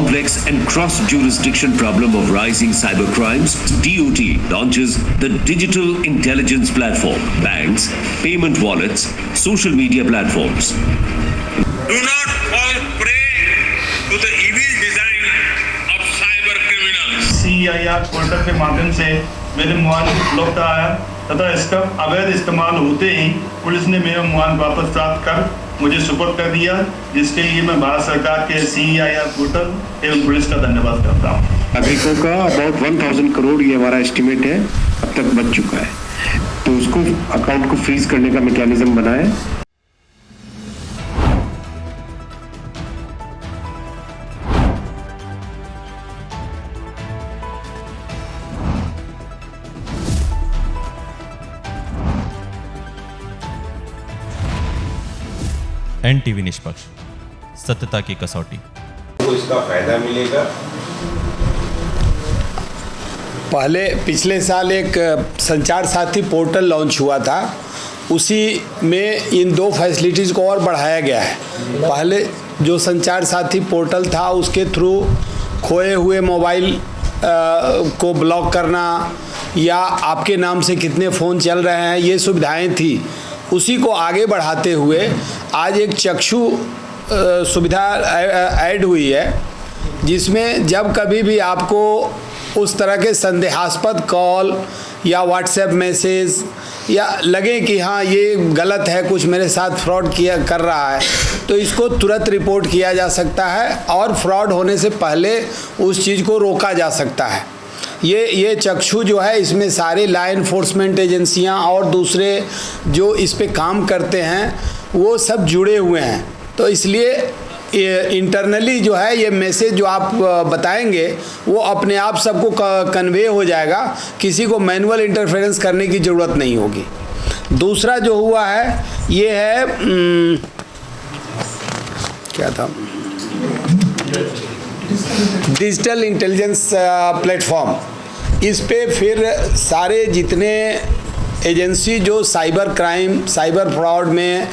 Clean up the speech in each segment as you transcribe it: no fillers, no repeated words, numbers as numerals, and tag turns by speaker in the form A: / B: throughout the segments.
A: complex and cross-jurisdiction problem of rising cybercrimes, DOT launches the Digital Intelligence Platform. Banks, payment wallets, social media platforms.
B: Do not fall prey to the evil design of cyber criminals.
C: CIR portal के माध्यम से मेरे mobile लौट आया तथा इसका अवैध इस्तेमाल होते ही पुलिस ने मेरा मोबाइल वापस प्राप्त कर मुझे सुपुर्द कर दिया, जिसके लिए मैं भारत सरकार के CIR पोर्टल एवं पुलिस का धन्यवाद करता हूँ।
D: नागरिकों का अबाउट 1000 करोड़ ये हमारा एस्टिमेट है, अब तक बच चुका है, तो उसको अकाउंट को फ्रीज करने का मैकेनिज्म बनाए।
E: NTV निष्पक्ष, सत्यता की कसौटी।
F: तो इसका फायदा मिलेगा।
G: पिछले साल एक संचार साथी पोर्टल लॉन्च हुआ था, उसी में इन 2 फैसिलिटीज़ को और बढ़ाया गया है। पहले जो संचार साथी पोर्टल था उसके थ्रू खोए हुए मोबाइल को ब्लॉक करना या आपके नाम से कितने फ़ोन चल रहे हैं, ये सुविधाएं थी। उसी को आगे बढ़ाते हुए आज एक चक्षु सुविधा ऐड हुई है, जिसमें जब कभी भी आपको उस तरह के संदेहास्पद कॉल या व्हाट्सएप मैसेज या लगे कि हाँ ये गलत है, कुछ मेरे साथ फ्रॉड कर रहा है, तो इसको तुरंत रिपोर्ट किया जा सकता है और फ्रॉड होने से पहले उस चीज़ को रोका जा सकता है। ये चक्षु जो है, इसमें सारे लॉ एनफोर्समेंट एजेंसियां और दूसरे जो इस पे काम करते हैं वो सब जुड़े हुए हैं। तो इसलिए इंटरनली जो है ये मैसेज जो आप बताएंगे वो अपने आप सबको कन्वे हो जाएगा, किसी को मैनुअल इंटरफेरेंस करने की ज़रूरत नहीं होगी। दूसरा जो हुआ है ये है क्या था, डिजिटल इंटेलिजेंस प्लेटफॉर्म। इस पे फिर सारे जितने एजेंसी जो साइबर क्राइम, साइबर फ्रॉड में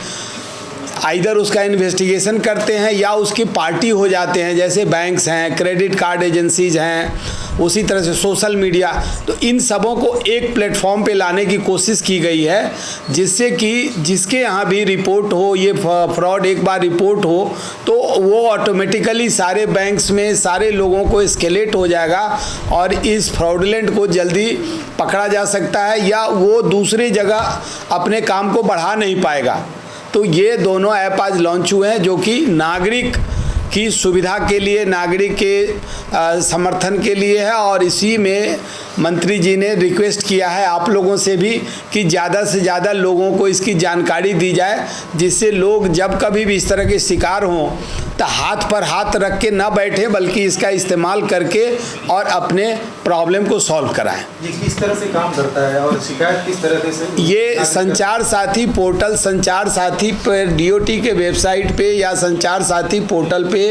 G: आइदर उसका इन्वेस्टिगेशन करते हैं या उसकी पार्टी हो जाते हैं, जैसे बैंक्स हैं, क्रेडिट कार्ड एजेंसीज हैं, उसी तरह से सोशल मीडिया, तो इन सबों को एक प्लेटफॉर्म पे लाने की कोशिश की गई है, जिससे कि जिसके यहाँ भी रिपोर्ट हो, ये फ्रॉड एक बार रिपोर्ट हो तो वो ऑटोमेटिकली सारे बैंक्स में सारे लोगों को एस्केलेट हो जाएगा और इस फ्रॉडुलेंट को जल्दी पकड़ा जा सकता है या वो दूसरी जगह अपने काम को बढ़ा नहीं पाएगा। तो ये दोनों ऐप आज लॉन्च हुए हैं, जो कि नागरिक की सुविधा के लिए, नागरिक के समर्थन के लिए है। और इसी में मंत्री जी ने रिक्वेस्ट किया है आप लोगों से भी कि ज़्यादा से ज़्यादा लोगों को इसकी जानकारी दी जाए, जिससे लोग जब कभी भी इस तरह के शिकार हों तो हाथ पर हाथ रख के ना बैठे, बल्कि इसका इस्तेमाल करके और अपने प्रॉब्लम को सॉल्व कराएं।
H: ये किस तरह से काम करता है और शिकायत किस तरह से?
G: ये संचार साथी पोर्टल, संचार साथी पर DOT के वेबसाइट पे या संचार साथी पोर्टल पे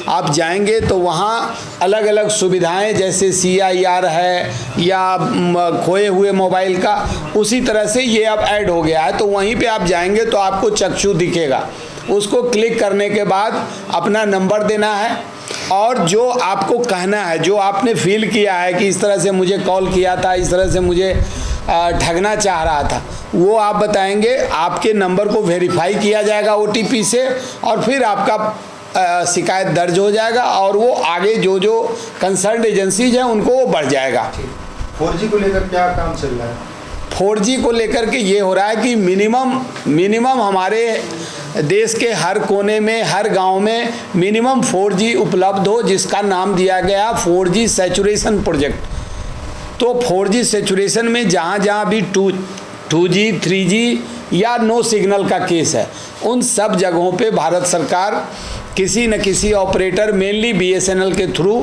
G: आप जाएंगे तो वहाँ अलग अलग सुविधाएं, जैसे CIR है या खोए हुए मोबाइल का, उसी तरह से ये अब ऐड हो गया है। तो वहीं पे आप जाएंगे तो आपको चक्षु दिखेगा, उसको क्लिक करने के बाद अपना नंबर देना है और जो आपको कहना है, जो आपने फील किया है कि इस तरह से मुझे कॉल किया था, इस तरह से मुझे ठगना चाह रहा था, वो आप बताएंगे। आपके नंबर को वेरीफाई किया जाएगा OTP से और फिर आपका शिकायत दर्ज हो जाएगा और वो आगे जो जो कंसर्न एजेंसीज हैं उनको वो बढ़ जाएगा।
H: 4G को लेकर क्या काम चल रहा है?
G: 4G को लेकर के ये हो रहा है कि मिनिमम हमारे देश के हर कोने में, हर गांव में मिनिमम 4G उपलब्ध हो, जिसका नाम दिया गया 4G सैचुरेशन प्रोजेक्ट। तो 4G सैचुरेशन में जहाँ जहाँ भी 2G 3G या नो सिग्नल का केस है, उन सब जगहों पे भारत सरकार किसी न किसी ऑपरेटर, मेनली BSNL के थ्रू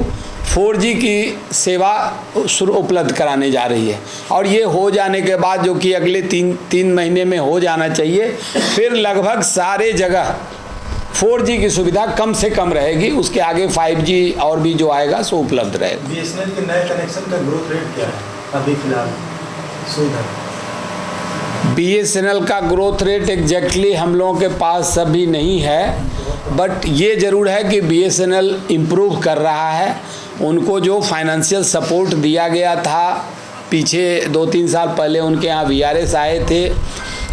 G: 4G की सेवा उपलब्ध कराने जा रही है। और ये हो जाने के बाद, जो कि अगले तीन महीने में हो जाना चाहिए, फिर लगभग सारे जगह 4G की सुविधा कम से कम रहेगी। उसके आगे 5G और भी जो आएगा सो उपलब्ध रहेगा।
H: BSNL के नए कनेक्शन का ग्रोथ रेट क्या है अभी फिलहाल सुविधा?
G: BSNL का ग्रोथ रेट एग्जैक्टली हम लोगों के पास अभी नहीं है, बट ये ज़रूर है कि BSNL इम्प्रूव कर रहा है। उनको जो फाइनेंशियल सपोर्ट दिया गया था पीछे 2-3 साल पहले, उनके यहाँ VRS आए थे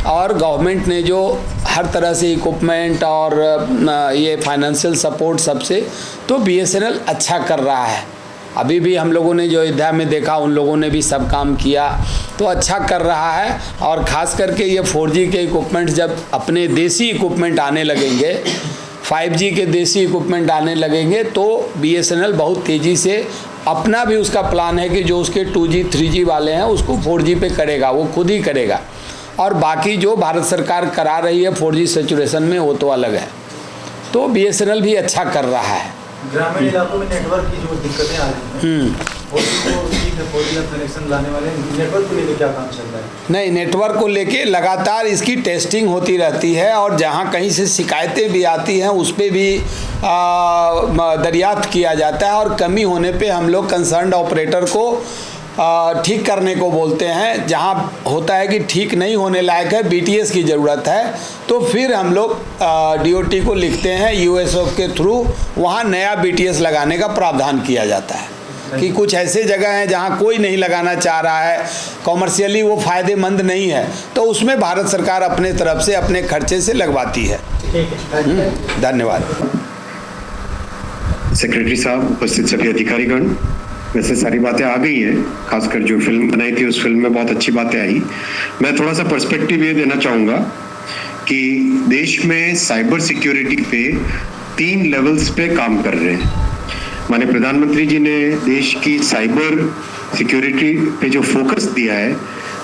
G: और गवर्नमेंट ने जो हर तरह से इक्विपमेंट और ये फाइनेंशियल सपोर्ट सबसे, तो BSNL अच्छा कर रहा है। अभी भी हम लोगों ने जो अयोध्या में देखा, उन लोगों ने भी सब काम किया, तो अच्छा कर रहा है। और ख़ास करके ये 4G के इक्विपमेंट जब अपने देसी इक्विपमेंट आने लगेंगे, 5G के देसी इक्विपमेंट आने लगेंगे, तो BSNL बहुत तेज़ी से अपना भी उसका प्लान है कि जो उसके 2G 3G वाले हैं उसको 4G पे करेगा, वो खुद ही करेगा। और बाकी जो भारत सरकार करा रही है 4G सैचुरेशन में, वो तो अलग है। तो BSNL भी अच्छा कर रहा है।
H: ग्रामीण इलाकों में नेटवर्क की जो दिक्कतें आ रही हैं, कनेक्शन लाने वाले नेटवर्क को लेकर क्या काम चल रहा है?
G: नहीं, नेटवर्क को लेके लगातार इसकी टेस्टिंग होती रहती है और जहाँ कहीं से शिकायतें भी आती हैं उस पर भी दरियाफ्त किया जाता है और कमी होने पे हम लोग कंसर्न्ड ऑपरेटर को ठीक करने को बोलते हैं। जहाँ होता है कि ठीक नहीं होने लायक है, BTS की ज़रूरत है, तो फिर हम लोग DOT को लिखते हैं USO के थ्रू, वहाँ नया BTS लगाने का प्रावधान किया जाता है। कि कुछ ऐसे जगह हैं जहाँ कोई नहीं लगाना चाह रहा है, कॉमर्शियली वो फ़ायदेमंद नहीं है, तो उसमें भारत सरकार अपने तरफ से अपने खर्चे से लगवाती है। धन्यवाद।
D: सेक्रेटरी साहब, उपस्थित सभी अधिकारीगण, वैसे सारी बातें आ गई हैं, खासकर जो फिल्म बनाई थी उस फिल्म में बहुत अच्छी बातें आई। मैं थोड़ा सा पर्सपेक्टिव ये देना चाहूँगा कि देश में साइबर सिक्योरिटी पे 3 लेवल्स पे काम कर रहे हैं। माननीय प्रधानमंत्री जी ने देश की साइबर सिक्योरिटी पे जो फोकस दिया है,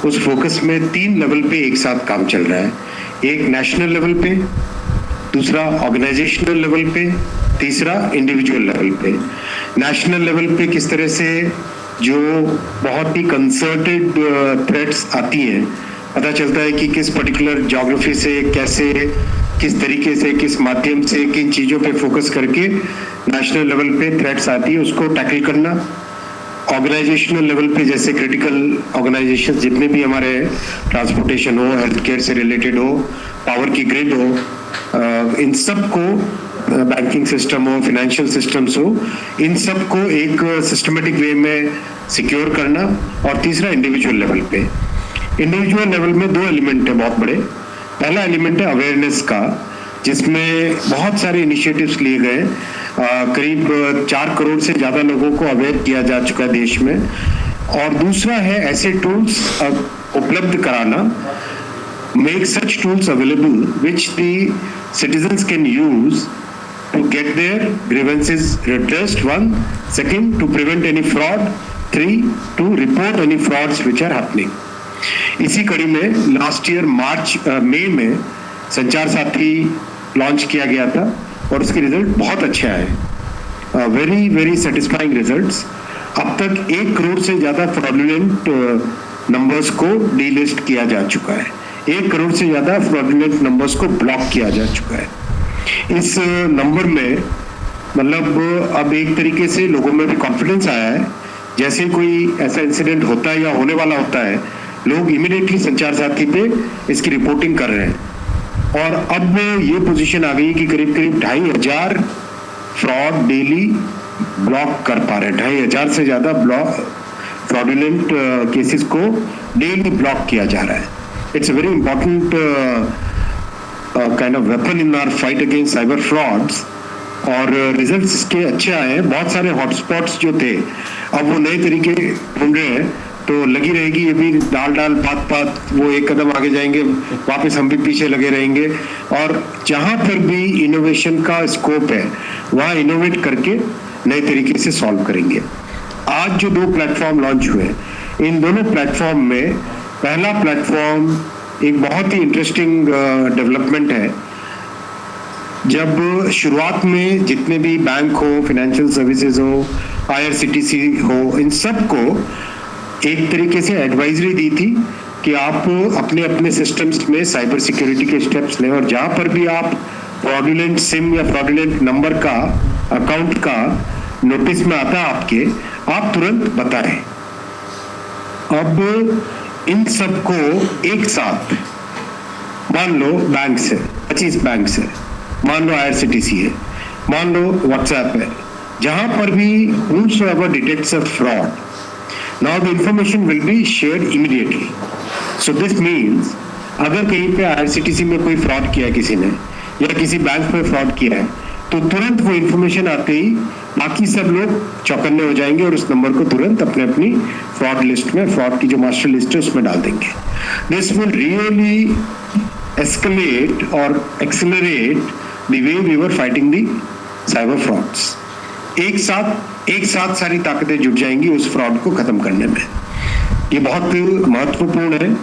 D: उस फोकस में 3 लेवल पे एक साथ काम चल रहा है। एक नेशनल लेवल पे, दूसरा ऑर्गेनाइजेशनल लेवल पे, तीसरा इंडिविजुअल लेवल पे। नेशनल लेवल पे किस तरह से जो बहुत ही कंसर्टेड थ्रेट्स आती हैं, पता चलता है कि किस पर्टिकुलर ज्योग्राफी से कैसे, किस तरीके से, किस माध्यम से, किन चीज़ों पे फोकस करके नेशनल लेवल पे थ्रेट्स आती है, उसको टैकल करना। ऑर्गेनाइजेशनल लेवल पे जैसे क्रिटिकल ऑर्गेनाइजेशन जितने भी हमारे ट्रांसपोर्टेशन हो, हेल्थ केयर से रिलेटेड हो, पावर की ग्रिड हो, इन सब को, बैंकिंग सिस्टम हो, फाइनेंशियल सिस्टम्स हो, इन सब को एक सिस्टमेटिक वे में सिक्योर करना। और तीसरा इंडिविजुअल लेवल पे। इंडिविजुअल लेवल में 2 एलिमेंट है बहुत बड़े। पहला एलिमेंट है अवेयरनेस का, जिसमें बहुत सारे इनिशिएटिव्स लिए गए। करीब 4 करोड़ से ज़्यादा लोगों को अवेयर किया जा चुका है देश में। और दूसरा है ऐसे टूल्स उपलब्ध कराना, make such tools available which the citizens can use to get their grievances redressed, 1. Second, to prevent any fraud. 3, to report any frauds which are happening. इसी कड़ी में लास्ट ईयर मई में संचार साथी लॉन्च किया गया था और उसके रिजल्ट बहुत अच्छे आए। Very very satisfying results. अब तक 1 करोड़ से ज़्यादा फ्रॉडुलेंट नंबर्स को डीलिस्ट किया जा चुका है। 1 करोड़ से ज़्यादा फ्रॉडुलेंट नंबर्स को ब्लॉक किया जा चुका है। इस नंबर में मतलब अब एक तरीके से लोगों में भी कॉन्फिडेंस आया है। जैसे कोई ऐसा इंसिडेंट होता है या होने वाला होता है, लोग इमीडिएटली संचार साथी पे इसकी रिपोर्टिंग कर रहे हैं। और अब ये पोजीशन आ गई कि करीब 2,500 फ्रॉड डेली ब्लॉक कर पा रहे हैं। 2,500 से ज़्यादा फ्रॉडुलेंट केसेस को डेली ब्लॉक किया जा रहा है। It's a very important kind of weapon in our fight against cyber frauds. और रिजल्ट्स इसके अच्छे आए हैं। बहुत सारे हॉटस्पॉट्स जो थे, अब वो नए तरीके ढूंढ रहे हैं, तो लगी रहेगी ये भी डाल पात वो एक कदम आगे जाएंगे, वापस हम भी पीछे लगे रहेंगे। और जहाँ पर भी इनोवेशन का स्कोप है वहाँ इनोवेट करके नए तरीके से सॉल्व करेंगे। आज जो 2 प्लेटफॉर्म लॉन्च हुए, इन दोनों प्लेटफॉर्म में पहला प्लेटफॉर्म एक बहुत ही इंटरेस्टिंग डेवलपमेंट है। जब शुरुआत में जितने भी बैंक हो, फाइनेंशियल सर्विसेज हो, IRCTC हो, इन सब को एक तरीके से एडवाइजरी दी थी कि आप अपने अपने सिस्टम्स में साइबर सिक्योरिटी के स्टेप्स लें और जहाँ पर भी आप फ्रॉडुलेंट सिम या फ्रॉडुलेंट नंबर का, अकाउंट का नोटिस में आता है आपके, आप तुरंत बताएं। अब इन सबको एक साथ, मान लो बैंक से 25 बैंक से मान लो IRCTC है, मान लो WhatsApp है, जहां पर भी whomsoever detects a fraud, now the information will be shared immediately. So this means अगर कहीं पे IRCTC में कोई फ्रॉड किया है किसी ने या किसी बैंक में फ्रॉड किया है तो तुरंत वो इन्फॉर्मेशन आते ही बाकी सब लोग चौकन्ने हो जाएंगे और उस नंबर को तुरंत अपने अपनी फ्रॉड लिस्ट में, फ्रॉड की जो मास्टर लिस्ट है उसमें डाल देंगे. दिस विल रियली एस्केलेट और accelerate the way we were fighting the cyber frauds. एक साथ सारी ताकतें जुट जाएंगी उस फ्रॉड को खत्म करने में. ये बहुत महत्वपूर्ण है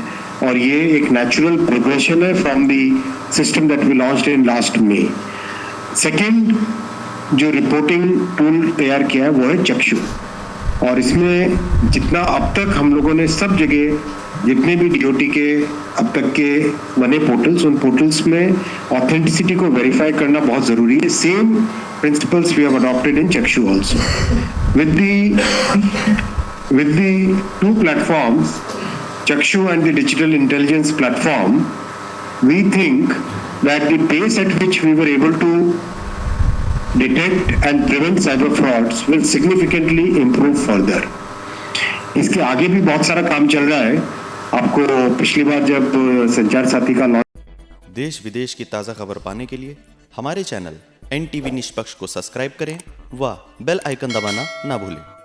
D: और ये एक नेचुरल प्रोग्रेशन है from the system that we launched in last May. Second जो रिपोर्टिंग टूल तैयार किया है वो है चक्षु, और इसमें जितना अब तक हम लोगों ने सब जगह जितने भी DOT के अब तक के बने पोर्टल्स, उन पोर्टल्स में ऑथेंटिसिटी को वेरीफाई करना बहुत ज़रूरी है. Same principles we have adopted in Chakshu also. With the two platforms, Chakshu and the digital intelligence platform, we think that the pace at which we were able to detect and prevent cyber frauds will significantly improve further. इसके आगे भी बहुत सारा काम चल रहा है. आपको पिछली बार जब संचार साथी का लॉन्च,
I: देश विदेश की ताज़ा खबर पाने के लिए हमारे चैनल NTV निष्पक्ष को सब्सक्राइब करें व बेल आइकन दबाना ना भूलें.